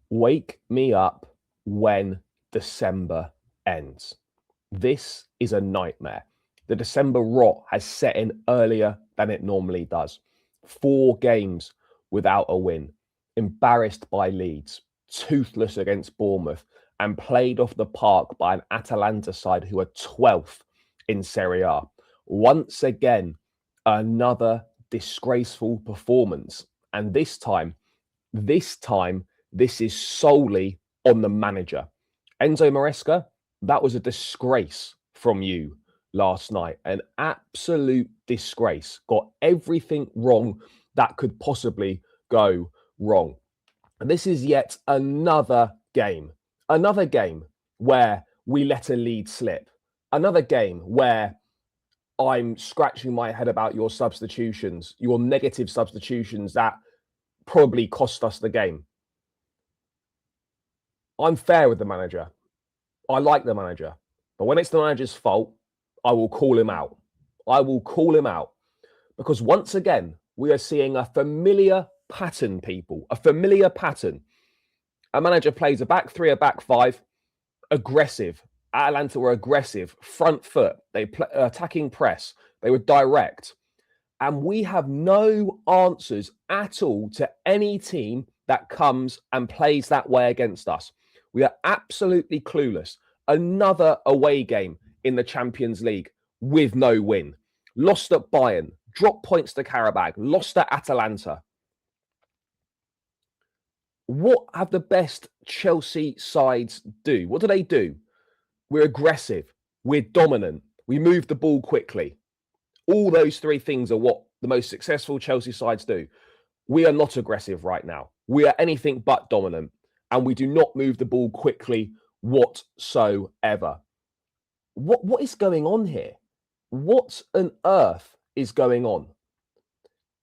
Wake me up when December ends. This is a nightmare. The December rot has set in earlier than it normally does. 4 games without a win, embarrassed by Leeds, toothless against Bournemouth, and played off the park by an Atalanta side who are 12th in Serie A. Once again, another disgraceful performance. And this time, this is solely on the manager. Enzo Maresca, that was a disgrace from you last night. An absolute disgrace. Got everything wrong that could possibly go wrong. And this is yet another game where we let a lead slip. Another game where I'm scratching my head about your substitutions, your negative substitutions that probably cost us the game. I'm fair with the manager. I like the manager. But when it's the manager's fault, I will call him out. I will call him out. Because once again, we are seeing a familiar pattern, people. A familiar pattern. A manager plays a back 3, a back 5. Aggressive. Atalanta were aggressive. Front foot. They play attacking press. They were direct. And we have no answers at all to any team that comes and plays that way against us. We are absolutely clueless. Another away game in the Champions League with no win. Lost at Bayern, dropped points to Karabakh, lost at Atalanta. What have the best Chelsea sides do? What do they do? We're aggressive. We're dominant. We move the ball quickly. All those 3 things are what the most successful Chelsea sides do. We are not aggressive right now. We are anything but dominant. And we do not move the ball quickly whatsoever. What is going on here? What on earth is going on?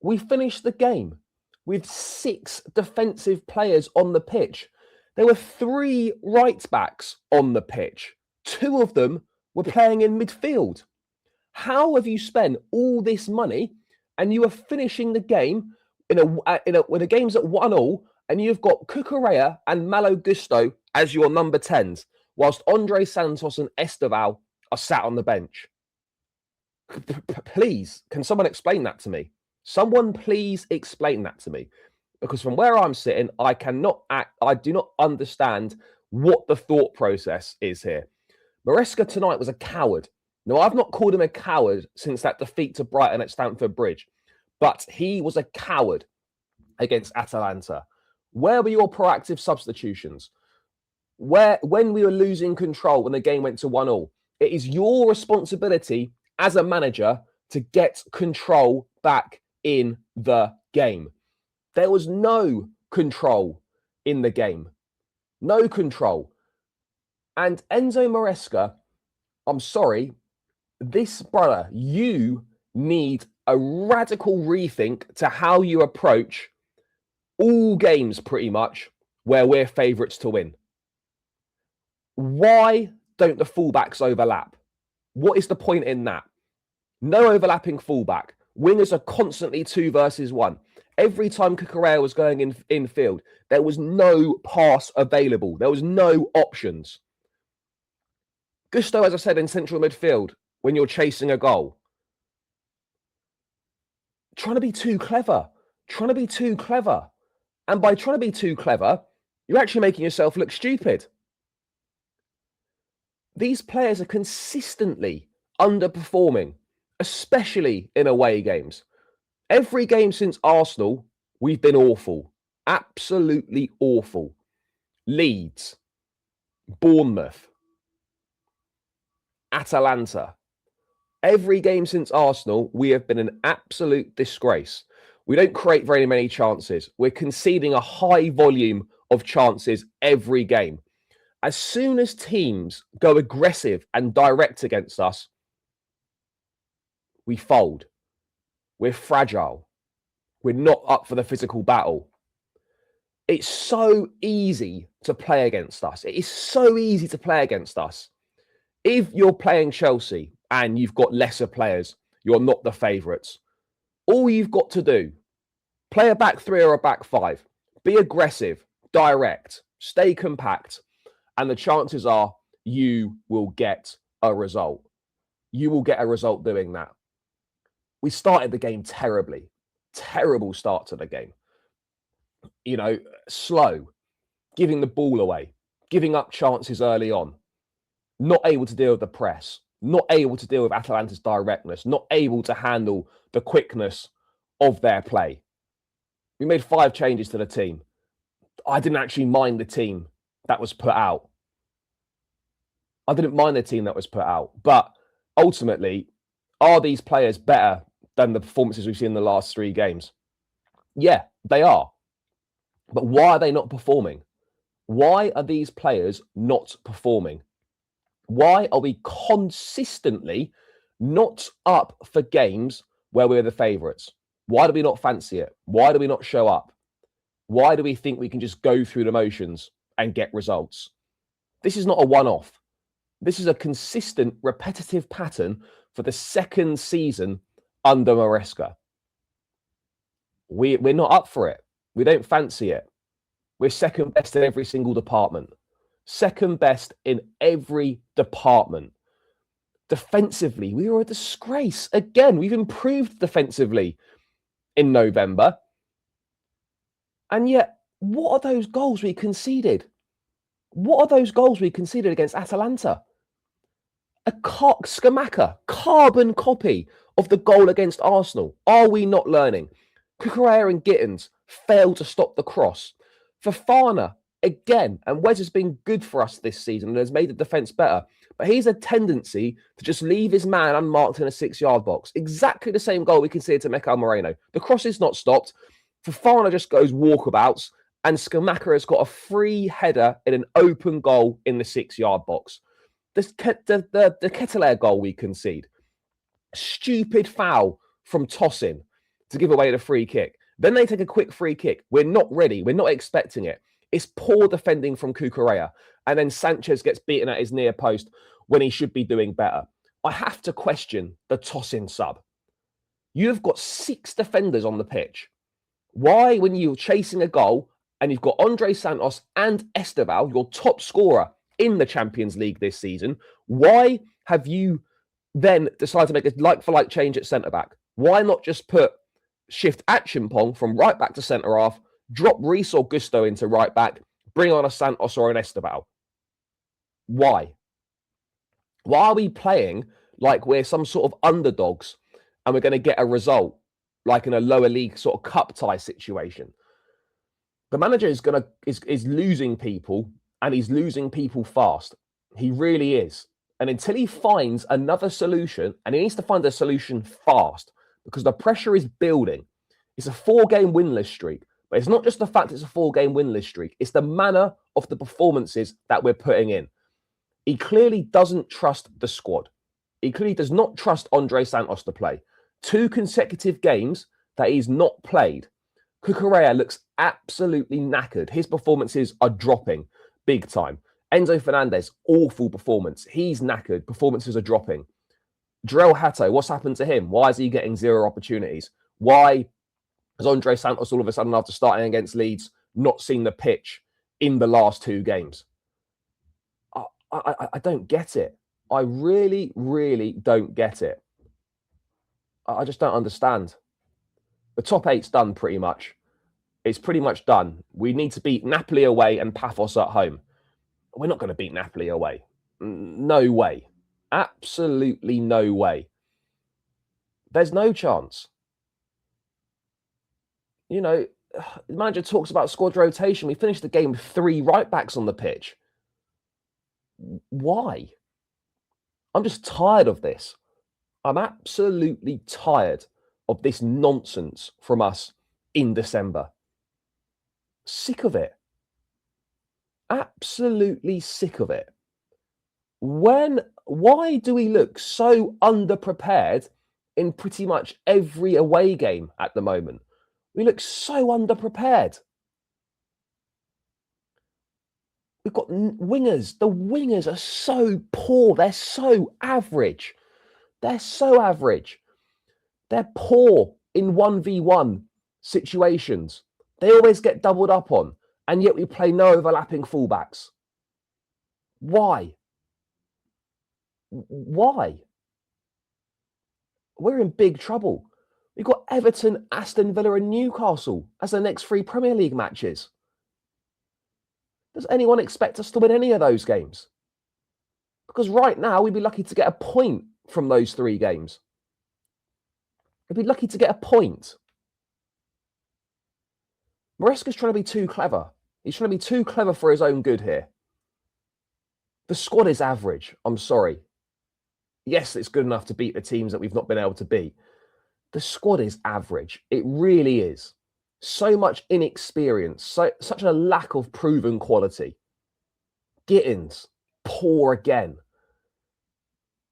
We finished the game with 6 defensive players on the pitch. There were 3 right backs on the pitch. 2 of them were playing in midfield. How have you spent all this money and you are finishing the game when the game's at 1-1 and you've got Cucurella and Malo Gusto as your number 10s, whilst Andre Santos and Esteval are sat on the bench? Please, can someone explain that to me? Someone please explain that to me. Because from where I'm sitting, I do not understand what the thought process is here. Maresca tonight was a coward. No, I've not called him a coward since that defeat to Brighton at Stamford Bridge, but he was a coward against Atalanta. Where were your proactive substitutions? When we were losing control, when the game went to 1-1, it is your responsibility as a manager to get control back in the game. There was no control in the game. No control. And Enzo Maresca, I'm sorry, this brother, you need a radical rethink to how you approach all games pretty much where we're favourites to win. Why don't the fullbacks overlap? What is the point in that? No overlapping fullback. Wingers are constantly 2 versus 1. Every time Cucurella was going in field, there was no pass available. There was no options. Gusto, as I said, in central midfield when you're chasing a goal. Trying to be too clever. Trying to be too clever. And by trying to be too clever, you're actually making yourself look stupid. These players are consistently underperforming, especially in away games. Every game since Arsenal, we've been awful. Absolutely awful. Leeds, Bournemouth, Atalanta. Every game since Arsenal, we have been an absolute disgrace. We don't create very many chances. We're conceding a high volume of chances every game. As soon as teams go aggressive and direct against us, we fold. We're fragile. We're not up for the physical battle. It's so easy to play against us. It is so easy to play against us. If you're playing Chelsea and you've got lesser players, you're not the favourites. All you've got to do, play a back 3 or a back 5. Be aggressive, direct. Stay compact, and the chances are you will get a result. You will get a result doing that. We started the game terribly. Terrible start to the game. You know, slow, giving the ball away, giving up chances early on, not able to deal with the press, not able to deal with Atalanta's directness, not able to handle the quickness of their play. We made 5 changes to the team. I didn't actually mind the team that was put out. But ultimately, are these players better than the performances we've seen in the last 3 games? Yeah, they are. But why are they not performing? Why are these players not performing? Why are we consistently not up for games where we're the favourites? Why do we not fancy it? Why do we not show up? Why do we think we can just go through the motions and get results? This is not a one-off. This is a consistent, repetitive pattern for the 2nd season under Maresca. We're not up for it. We don't fancy it. We're 2nd best in every single department. 2nd best in every department. Defensively, we were a disgrace. Again, we've improved defensively in November. And yet, what are those goals we conceded? What are those goals we conceded against Atalanta? A Scamacca, carbon copy of the goal against Arsenal. Are we not learning? Cucurella and Gittins failed to stop the cross. Fofana, again, and Wes has been good for us this season and has made the defence better. But he has a tendency to just leave his man unmarked in a 6-yard box. Exactly the same goal we conceded to Mikel Moreno. The cross is not stopped. Fofana just goes walkabouts, and Scamacca has got a free header in an open goal in the 6-yard box. The Ketelaere goal we concede. Stupid foul from Tosin to give away the free kick. Then they take a quick free kick. We're not ready. We're not expecting it. It's poor defending from Cucurella. And then Sanchez gets beaten at his near post when he should be doing better. I have to question the Tosin sub. You've got 6 defenders on the pitch. Why, when you're chasing a goal and you've got Andre Santos and Esteval, your top scorer in the Champions League this season, why have you then decided to make a like-for-like change at centre-back? Why not just shift Achimpong from right-back to centre-half, drop Reece or Gusto into right-back, bring on a Santos or an Esteval? Why? Why are we playing like we're some sort of underdogs and we're going to get a result like in a lower league sort of cup tie situation? The manager is losing people, and he's losing people fast. He really is. And until he finds another solution, and he needs to find a solution fast because the pressure is building. It's a 4-game winless streak, but it's not just the fact it's a 4-game winless streak. It's the manner of the performances that we're putting in. He clearly doesn't trust the squad. He clearly does not trust Andre Santos to play. 2 consecutive games that he's not played. Cucurella looks absolutely knackered. His performances are dropping big time. Enzo Fernandez, awful performance. He's knackered. Performances are dropping. Jarell Hato, what's happened to him? Why is he getting 0 opportunities? Why has Andre Santos all of a sudden, after starting against Leeds, not seen the pitch in the last 2 games? I don't get it. I really, really don't get it. I just don't understand. The top 8's done pretty much. It's pretty much done. We need to beat Napoli away and Paphos at home. We're not going to beat Napoli away. No way. Absolutely no way. There's no chance. You know, the manager talks about squad rotation. We finished the game with 3 right-backs on the pitch. Why? I'm just tired of this. I'm absolutely tired of this nonsense from us in December. Sick of it. Absolutely sick of it. Why do we look so underprepared in pretty much every away game at the moment? We look so underprepared. We've got wingers. The wingers are so poor. They're so average. They're so average. They're poor in 1v1 situations. They always get doubled up on. And yet we play no overlapping fullbacks. Why? Why? We're in big trouble. We've got Everton, Aston Villa and Newcastle as the next 3 Premier League matches. Does anyone expect us to win any of those games? Because right now, we'd be lucky to get a point from those 3 games. We'd be lucky to get a point. Maresca's trying to be too clever. He's trying to be too clever for his own good here. The squad is average. I'm sorry. Yes, it's good enough to beat the teams that we've not been able to beat. The squad is average. It really is. So much inexperience, such a lack of proven quality. Gittins, poor again.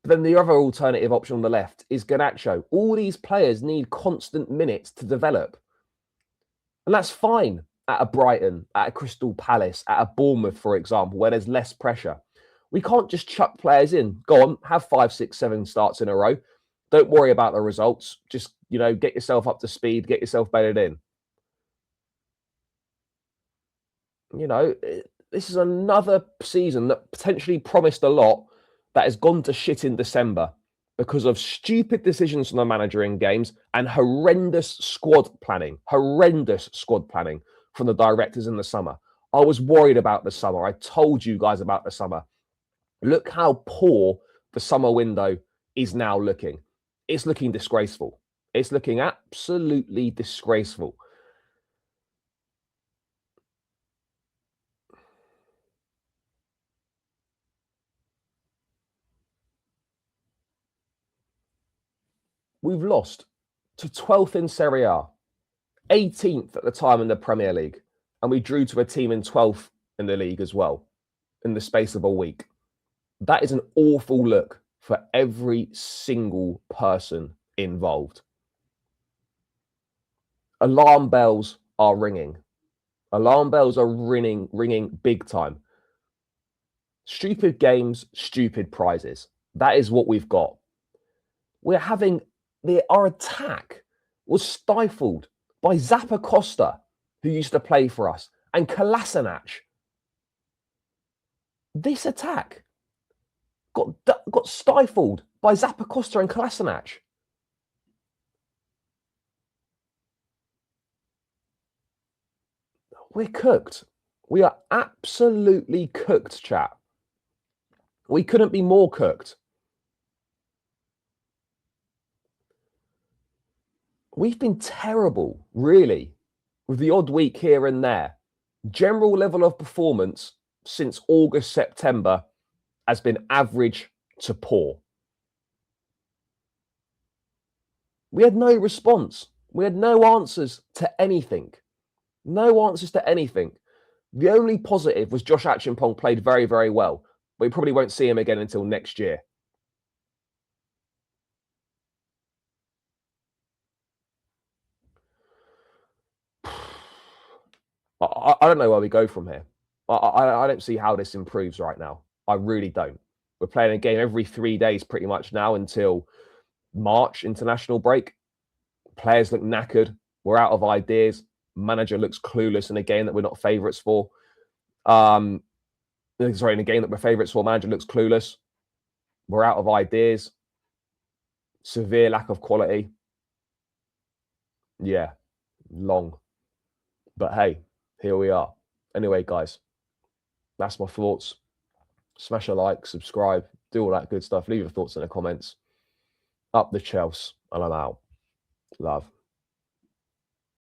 But then the other alternative option on the left is Garnacho. All these players need constant minutes to develop. And that's fine at a Brighton, at a Crystal Palace, at a Bournemouth, for example, where there's less pressure. We can't just chuck players in. Go on, have 5, 6, 7 starts in a row. Don't worry about the results. Just, get yourself up to speed, get yourself bedded in. This is another season that potentially promised a lot that has gone to shit in December because of stupid decisions from the manager in games and horrendous squad planning from the directors in the summer. I was worried about the summer. I told you guys about the summer. Look how poor the summer window is now looking. It's looking disgraceful. It's looking absolutely disgraceful. We've lost to 12th in Serie A, 18th at the time in the Premier League, and we drew to a team in 12th in the league as well in the space of a week. That is an awful look for every single person involved. Alarm bells are ringing. Alarm bells are ringing big time. Stupid games, stupid prizes. That is what we've got. Our attack was stifled by Zappacosta, who used to play for us, and Kolasinac. This attack got stifled by Zappacosta and Kolasinac. We're cooked. We are absolutely cooked, chat. We couldn't be more cooked. We've been terrible, really, with the odd week here and there. General level of performance since August, September has been average to poor. We had no response. We had no answers to anything. No answers to anything. The only positive was Josh Achimpong played very, very well. We probably won't see him again until next year. I don't know where we go from here. I don't see how this improves right now. I really don't. We're playing a game every 3 days pretty much now until March international break. Players look knackered. We're out of ideas. Manager looks clueless in a game that we're not favourites for. In a game that we're favourites for, manager looks clueless. We're out of ideas. Severe lack of quality. Yeah, long. But hey, here we are. Anyway, guys, that's my thoughts. Smash a like, subscribe, do all that good stuff. Leave your thoughts in the comments. Up the Chelsea, and I'm out. Love.